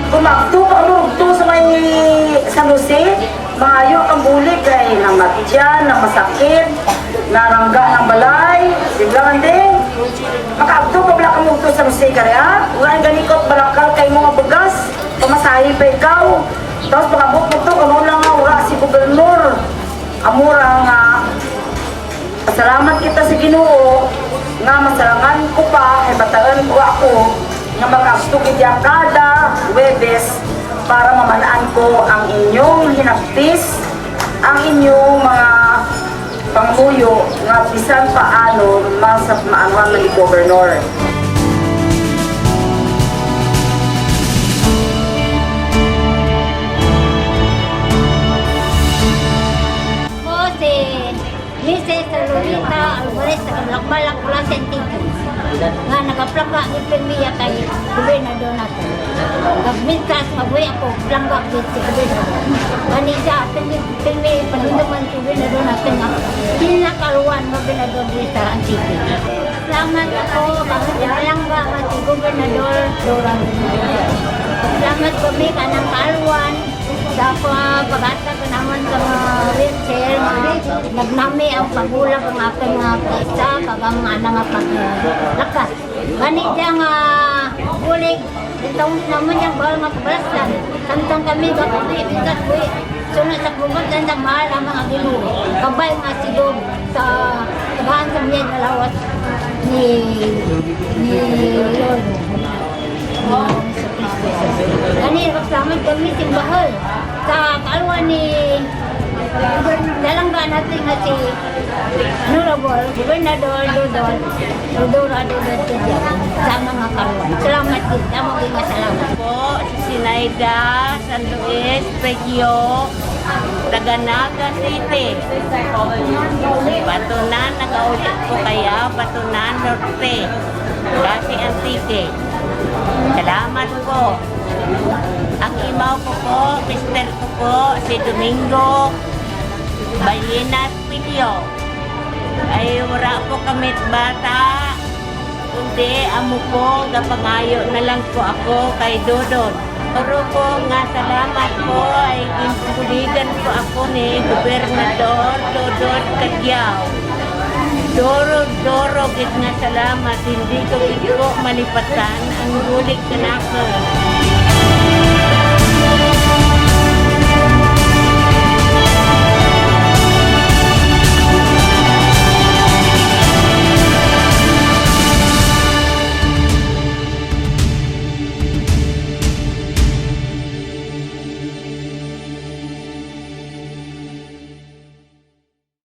Kumagto ka to sa may San Jose, maayo ang bulig kay namatyan, na masakit, narangga ng balay, di ba kandeng? Makaagto ka bala ka mo to sa Jose ka rin, Ulan ganikot balakal kay mga bagas, pamasahe pa ikaw. Tapos pakabot mo to, kung lang nga wala si gobernur. Amura nga, pasalamat kita sa Ginoo, nga masalangan ko pa, ay bataan ko ako, nga mag-abstog itiya kada Webes para mamanaan ko ang inyong hinaptis, ang inyong mga pangmuyo nga bisan paano maanuhan ng gobernur. Mrs. Lolita Alvarez sa Kablakbalak Klase Antico nga nagaplangga ni Pirmiya kay gobernador natin. Gabmintas mabuhay ako, plangga din si gobernador. Ganisa, Pirmiya paninduman si gobernador natin nga pinakaluan gobernador din sa Antico. Salamat ako, bakit plangga ka si gobernador Dorang. Salamat kami ka ng kaluan sa pag-ata ko naman sa mga wheelchair, nagnami ang pagulang ang aking mga kaisa, kag ang mga anak paglakas. Ganit siya nga bulig, itong naman yung bawal nga kabalasan. Tantang kami, gabi, bigat, buwi. Sunod sa kubat lang ng mahal ang mga Ginoo. Kabay nga sigog sa tagahan sa miyan na lawas ni Lord. Ganit, kasalamat kami simbahal. Sa kaluan ni dalangga natin nga si Honorable Gobernador Dodora sa mga kaluan. Salamat din. Tama din nga salamat. Po, si Naida San Luis, Regio, Taganaga City. Batunan, nag-aulit ko kaya, Batunan Norte, Klase Antique. Salamat po. Ang imaw ko po, mister ko po, si Domingo Balyenas Pilio. Ay wala po kamit bata, kundi amo po, gapangayo na lang po ako kay Dodon. Pero po nga salamat po ay impuligan po ako ni Gobernador Dodon Cadyao. Doro, git nga salamat, hindi ko malipatan ang gulik ka na ako.